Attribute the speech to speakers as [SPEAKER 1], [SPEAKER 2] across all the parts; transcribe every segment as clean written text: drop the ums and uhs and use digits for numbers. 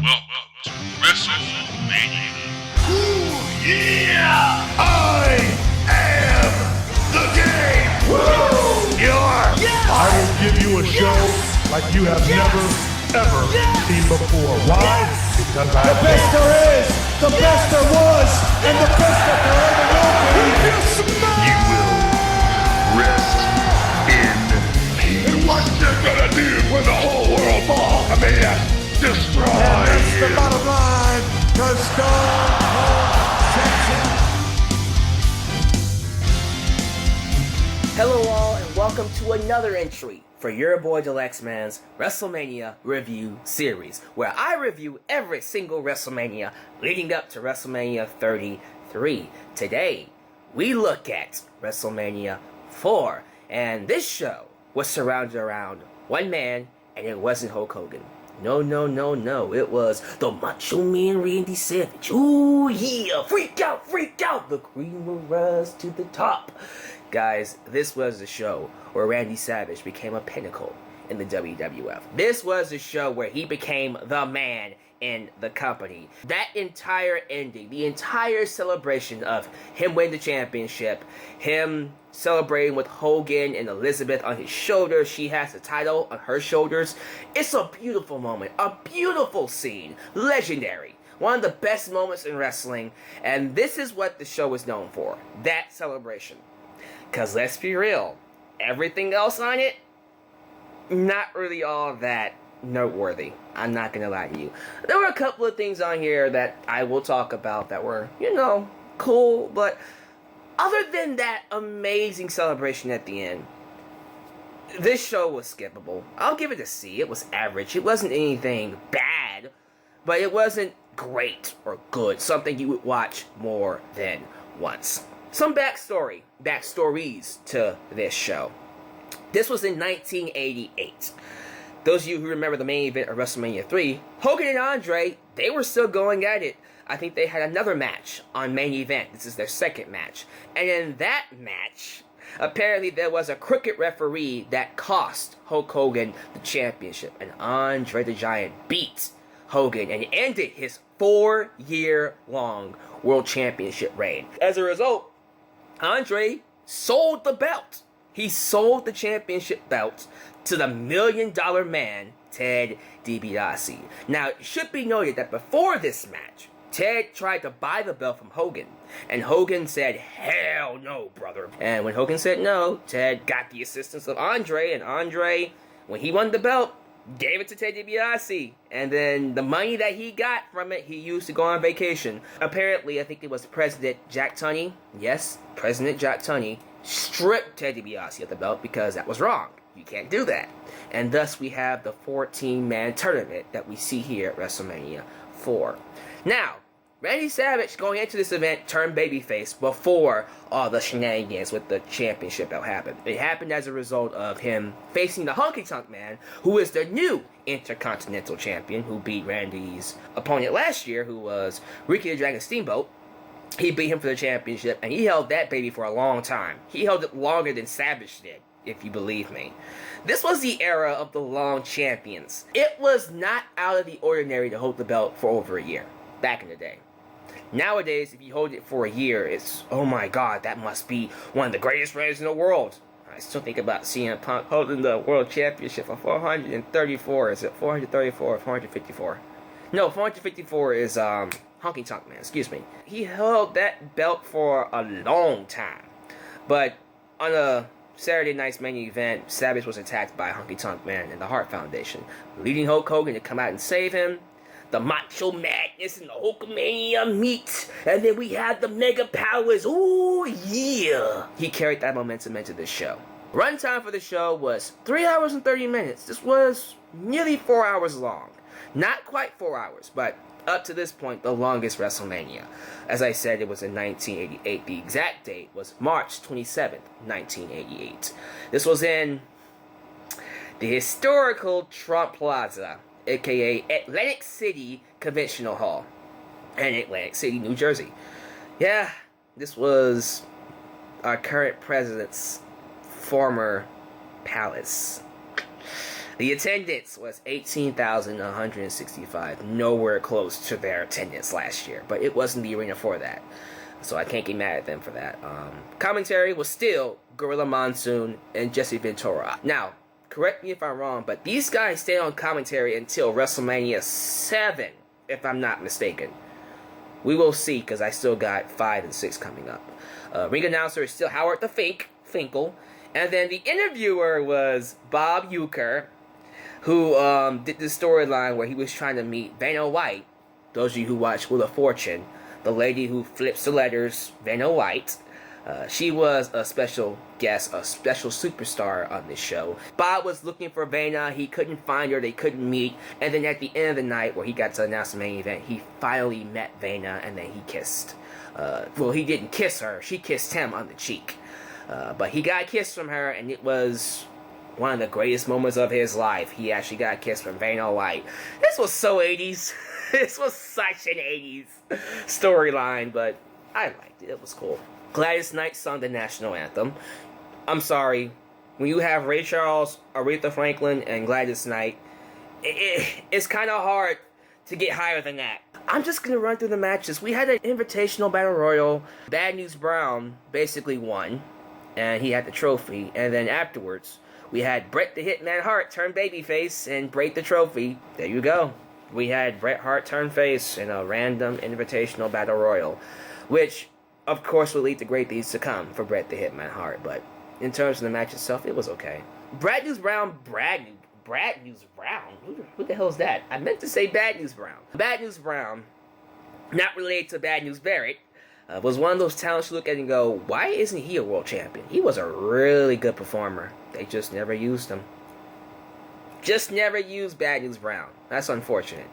[SPEAKER 1] Welcome to Wrestlemania.
[SPEAKER 2] Ooh, yeah! I am the game! Woo!
[SPEAKER 3] Yes! I will give you a show like you have never, ever seen before. Why? Because I
[SPEAKER 4] the best there is, the best there was, and the best that there ever will be.
[SPEAKER 2] You will rest in peace. What you gonna do when the whole world falls? I mean, destroy
[SPEAKER 4] And that's
[SPEAKER 2] you.
[SPEAKER 4] the bottom line, 'cause Stone Cold says it.
[SPEAKER 5] Hello all and welcome to another entry for your boy Alyx WrestleMania Review Series, where I review every single WrestleMania leading up to WrestleMania 33. Today, we look at WrestleMania 4, and this show was surrounded around one man, and it wasn't Hulk Hogan. No, it was the Macho Man Randy Savage. Ooh yeah, freak out, the cream will rise to the top. Guys, this was the show where Randy Savage became a pinnacle in the WWF. This was the show where he became the man in the company. That entire ending, the entire celebration of him winning the championship, him celebrating with Hogan and Elizabeth on his shoulders, she has the title on her shoulders. It's a beautiful moment, a beautiful scene, legendary. One of the best moments in wrestling, and this is what the show is known for, that celebration. Because let's be real, everything else on it, not really all that noteworthy. I'm not going to lie to you. There were a couple of things on here that I will talk about that were, cool, but other than that amazing celebration at the end, this show was skippable. I'll give it a C. It was average. It wasn't anything bad, but it wasn't great or good. Something you would watch more than once. Some backstories to this show. This was in 1988. Those of you who remember the main event of WrestleMania 3, Hogan and Andre, they were still going at it. I think they had another match on main event. This is their second match. And in that match, apparently there was a crooked referee that cost Hulk Hogan the championship. And Andre the Giant beat Hogan and ended his 4-year-long world championship reign. As a result, Andre sold the belt. He sold the championship belt to the $1 million man, Ted DiBiase. Now, it should be noted that before this match, Ted tried to buy the belt from Hogan, and Hogan said, "Hell no, brother." And when Hogan said no, Ted got the assistance of Andre, and Andre, when he won the belt, gave it to Ted DiBiase. And then the money that he got from it, he used to go on vacation. Apparently, I think it was President Jack Tunney. Yes, President Jack Tunney stripped Ted DiBiase of the belt because that was wrong. You can't do that. And thus we have the 14-man tournament that we see here at WrestleMania 4. Now, Randy Savage going into this event turned babyface before all the shenanigans with the championship belt happened. It happened as a result of him facing the Honky Tonk Man, who is the new Intercontinental Champion, who beat Randy's opponent last year, who was Ricky the Dragon Steamboat. He beat him for the championship, and he held that baby for a long time. He held it longer than Savage did, if you believe me. This was the era of the long champions. It was not out of the ordinary to hold the belt for over a year, back in the day. Nowadays, if you hold it for a year, it's, oh my god, that must be one of the greatest reigns in the world. I still think about CM Punk holding the world championship for 434. Is it 434 or 454? No, 454 is, Honky Tonk Man, excuse me. He held that belt for a long time. But on a Saturday night's main event, Savage was attacked by Honky Tonk Man and the Hart Foundation, leading Hulk Hogan to come out and save him. The Macho Madness and the Hulkamania meet, and then we had the Mega Powers. Ooh yeah! He carried that momentum into the show. Runtime for the show was 3 hours and 30 minutes. This was nearly 4 hours long. Not quite 4 hours, but up to this point, the longest WrestleMania. As I said, it was in 1988. The exact date was March 27th, 1988. This was in the historical Trump Plaza, aka Atlantic City Conventional Hall, in Atlantic City, New Jersey. Yeah, this was our current president's former palace. The attendance was 18,165, nowhere close to their attendance last year, but it wasn't the arena for that, so I can't get mad at them for that. Commentary was still Gorilla Monsoon and Jesse Ventura. Now, correct me if I'm wrong, but these guys stayed on commentary until WrestleMania 7, if I'm not mistaken. We will see, because I still got 5 and 6 coming up. Ring announcer is still Howard the Finkel, and then the interviewer was Bob Uecker, who did the storyline where he was trying to meet Vanna White. Those of you who watch Wheel of Fortune, the lady who flips the letters, Vanna White. She was a special guest, a special superstar on this show. Bob was looking for Vanna. He couldn't find her. They couldn't meet. And then at the end of the night, where he got to announce the main event, he finally met Vanna, and then he kissed. Well, he didn't kiss her. She kissed him on the cheek. But he got a kiss from her, and it was one of the greatest moments of his life. He actually got a kiss from Vanna White. This was so 80s. This was such an 80s storyline, but I liked it. It was cool. Gladys Knight sung the national anthem. I'm sorry, when you have Ray Charles, Aretha Franklin, and Gladys Knight, it's kind of hard to get higher than that. I'm just going to run through the matches. We had an Invitational Battle Royal. Bad News Brown basically won, and he had the trophy. And then afterwards, we had Bret the Hitman Hart turn babyface and break the trophy. There you go. We had Bret Hart turn face in a random Invitational Battle Royal, which, of course, will lead to great things to come for Bret the Hitman Hart. But in terms of the match itself, it was okay. Brad News Brown. Who the hell is that? I meant to say Bad News Brown. Bad News Brown, not related to Bad News Barrett, was one of those talents you look at and go, why isn't he a world champion? He was a really good performer. They just never used him. Just never used Bad News Brown. That's unfortunate.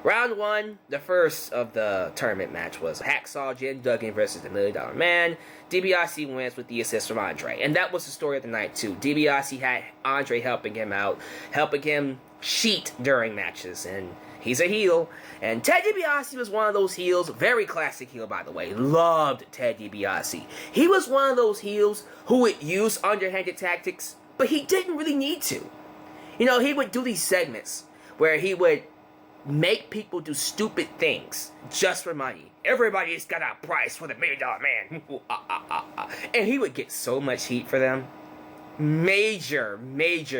[SPEAKER 5] Round 1, the first of the tournament match, was Hacksaw Jim Duggan versus the $1 Million Man. DiBiase wins with the assist from Andre. And that was the story of the night, too. DiBiase had Andre helping him out, helping him cheat during matches. And he's a heel. And Ted DiBiase was one of those heels, very classic heel, by the way. Loved Ted DiBiase. He was one of those heels who would use underhanded tactics, but he didn't really need to. You know, he would do these segments where he would make people do stupid things just for money. Everybody's got a price for the $1 Million Man. And he would get so much heat for them. Major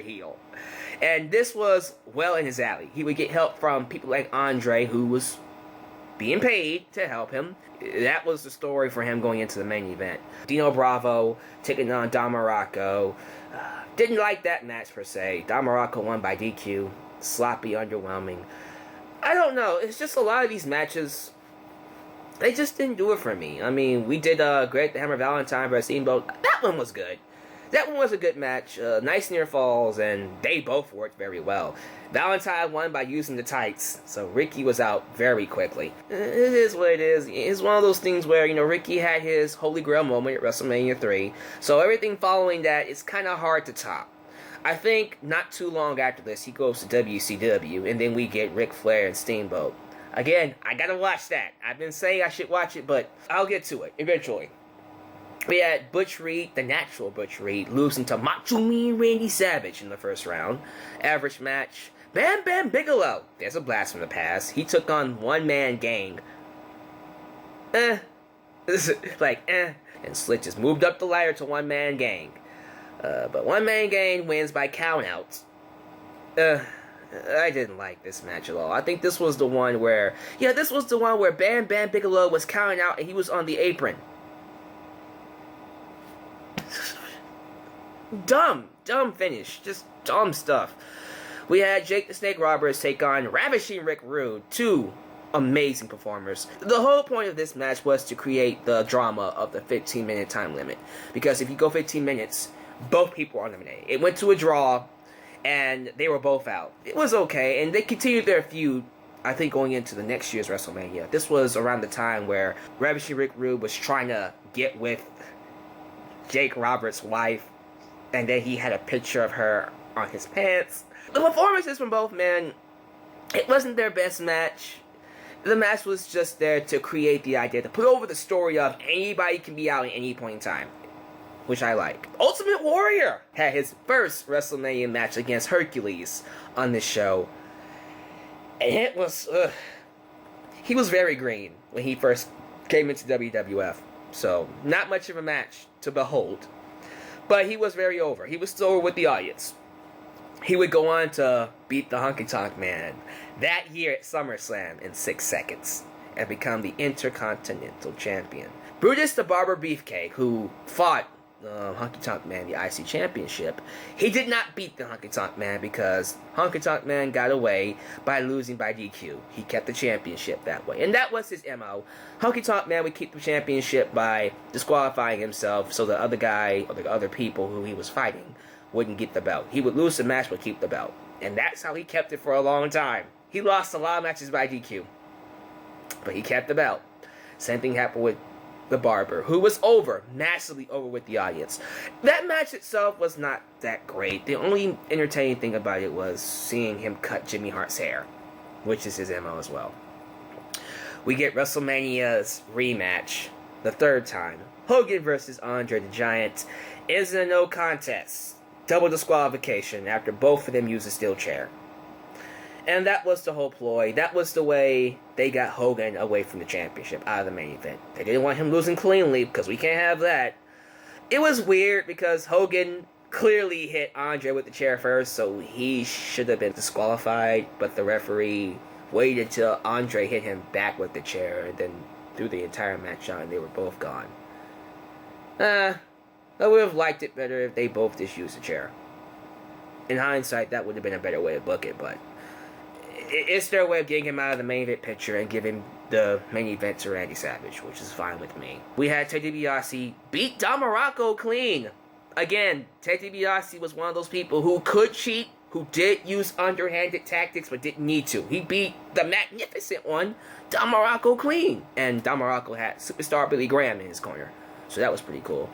[SPEAKER 5] heel. And this was well in his alley. He would get help from people like Andre, who was being paid to help him. That was the story for him going into the main event. Dino Bravo taking on Don Morocco. Didn't like that match per se. Don Morocco won by DQ. Sloppy, underwhelming. I don't know. It's just a lot of these matches, they just didn't do it for me. I mean, we did Greg the Hammer Valentine versus Steamboat. That one was good. That one was a good match. Nice near falls, and they both worked very well. Valentine won by using the tights, so Ricky was out very quickly. It is what it is. It's one of those things where, you know, Ricky had his Holy Grail moment at WrestleMania 3, so everything following that is kind of hard to top. I think not too long after this, he goes to WCW, and then we get Ric Flair and Steamboat. Again, I gotta watch that. I've been saying I should watch it, but I'll get to it eventually. We had Butch Reed, the natural Butch Reed, losing to Macho Man Randy Savage in the first round. Average match. Bam Bam Bigelow. There's a blast from the past. He took on One Man Gang. And Slick just moved up the ladder to One Man Gang. But One Man Gang wins by countouts. I didn't like this match at all. I think this was the one where... Yeah, this was the one where Bam Bam Bigelow was counting out and he was on the apron. Dumb finish. Just dumb stuff. We had Jake the Snake Roberts take on Ravishing Rick Rude. Two amazing performers. The whole point of this match was to create the drama of the 15-minute time limit. Because if you go 15 minutes, both people are eliminated. It went to a draw, and they were both out. It was okay, and they continued their feud, I think, going into the next year's WrestleMania. This was around the time where Ravishing Rick Rude was trying to get with Jake Roberts' wife, and then he had a picture of her on his pants. The performances from both men, it wasn't their best match. The match was just there to create the idea, to put over the story of anybody can be out at any point in time. which I like. Ultimate Warrior had his first WrestleMania match against Hercules on this show. And it was, he was very green when he first came into WWF. So, not much of a match to behold. But he was very over. He was still over with the audience. He would go on to beat the Honky Tonk Man that year at SummerSlam in 6 seconds and become the Intercontinental Champion. Brutus the Barber Beefcake, who fought Honky Tonk Man the IC Championship, he did not beat the Honky Tonk Man because Honky Tonk Man got away by losing by DQ. He kept the championship that way. And that was his MO. Honky Tonk Man would keep the championship by disqualifying himself so the other guy or the other people who he was fighting wouldn't get the belt. He would lose the match but keep the belt. And that's how he kept it for a long time. He lost a lot of matches by DQ, but he kept the belt. Same thing happened with the Barber, who was over, massively over with the audience. That match itself was not that great. The only entertaining thing about it was seeing him cut Jimmy Hart's hair, which is his MO as well. We get WrestleMania's rematch, the third time. Hogan versus Andre the Giant is a no contest. Double disqualification after both of them used a steel chair. And that was the whole ploy. That was the way they got Hogan away from the championship, out of the main event. They didn't want him losing cleanly, because we can't have that. It was weird, because Hogan clearly hit Andre with the chair first, so he should have been disqualified, but the referee waited till Andre hit him back with the chair, and then threw the entire match on, and they were both gone. I would have liked it better if they both just used the chair. In hindsight, that would have been a better way to book it, but it's their way of getting him out of the main event picture and giving the main event to Randy Savage, which is fine with me. We had Ted DiBiase beat Don Morocco clean. Again, Ted DiBiase was one of those people who could cheat, who did use underhanded tactics, but didn't need to. He beat the magnificent one, Don Morocco, clean. And Don Morocco had superstar Billy Graham in his corner, so that was pretty cool.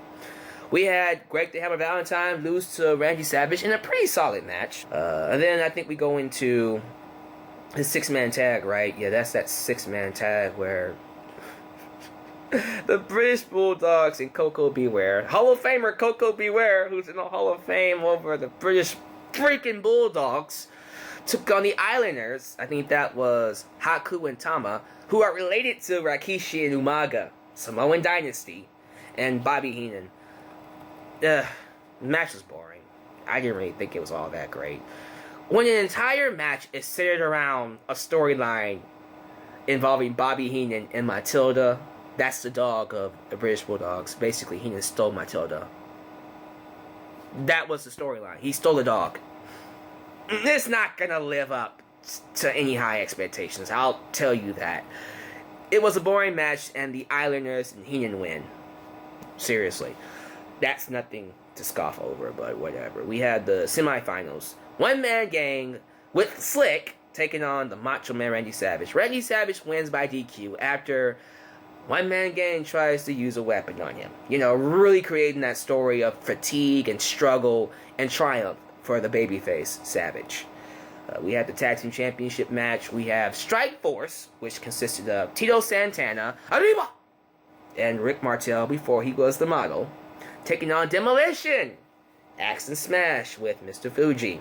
[SPEAKER 5] We had Greg the Hammer Valentine lose to Randy Savage in a pretty solid match. And then I think we go into his 6-man tag, right? Yeah, that's that 6-man tag where the British Bulldogs and Coco Beware, Hall of Famer Coco Beware, who's in the Hall of Fame over the British freaking Bulldogs, took on the Islanders. I think that was Haku and Tama, who are related to Rikishi and Umaga, Samoan Dynasty, and Bobby Heenan. The match was boring. I didn't really think it was all that great. When an entire match is centered around a storyline involving Bobby Heenan and Matilda, that's the dog of the British Bulldogs. Basically, Heenan stole Matilda. That was the storyline. He stole the dog. It's not gonna live up to any high expectations. I'll tell you that. It was a boring match, and the Islanders and Heenan win. Seriously. That's nothing to scoff over, but whatever. We had the semifinals. One-man gang with Slick taking on the Macho Man Randy Savage. Randy Savage wins by DQ after one-man gang tries to use a weapon on him. You know, really creating that story of fatigue and struggle and triumph for the babyface Savage. We had the Tag Team Championship match. We have Strike Force, which consisted of Tito Santana, Arriba, and Rick Martel before he was the model, taking on Demolition, Axe and Smash with Mr. Fuji.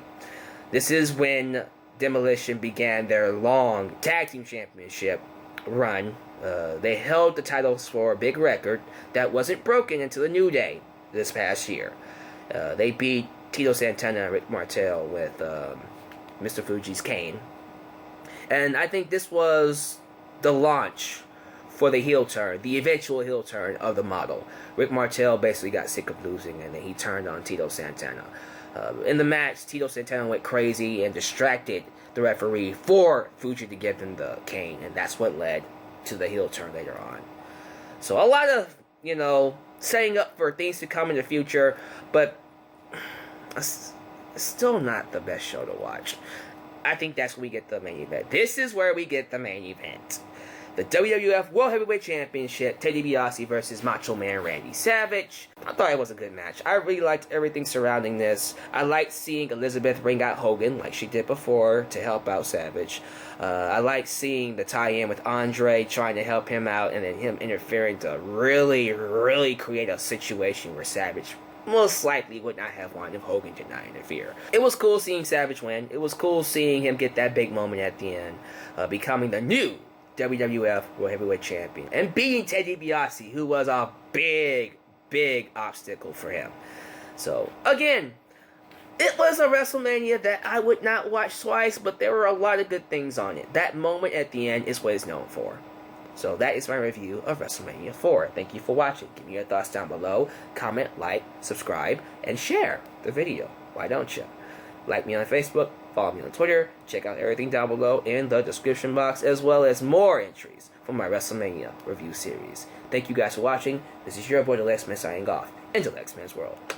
[SPEAKER 5] This is when Demolition began their long Tag Team Championship run. They held the titles for a big record that wasn't broken until the New Day this past year. They beat Tito Santana and Rick Martel with Mr. Fuji's cane. And I think this was the launch for the heel turn, the eventual heel turn of the model. Rick Martel basically got sick of losing, and then he turned on Tito Santana. In the match, Tito Santana went crazy and distracted the referee for Fuji to give him the cane, and that's what led to the heel turn later on. So a lot of, setting up for things to come in the future, but it's still not the best show to watch. I think that's when we get the main event. This is where we get the main event. the WWF World Heavyweight Championship, Ted DiBiase versus Macho Man Randy Savage. I thought it was a good match. I really liked everything surrounding this. I liked seeing Elizabeth bring out Hogan like she did before to help out Savage. I liked seeing the tie-in with Andre trying to help him out and then him interfering to really create a situation where Savage most likely would not have won if Hogan did not interfere. It was cool seeing Savage win. It was cool seeing him get that big moment at the end, becoming the new WWF World Heavyweight Champion and beating Ted DiBiase, who was a big obstacle for him. So, again, it was a WrestleMania that I would not watch twice, but there were a lot of good things on it. That moment at the end is what it's known for. So that is my review of WrestleMania 4. Thank you for watching. Give me your thoughts down below. Comment, like, subscribe, and share the video. Why don't you? Like me on Facebook, follow me on Twitter, check out everything down below in the description box, as well as more entries from my WrestleMania review series. Thank you guys for watching. This is your boy, the Alyx signing off into the X-Man's World.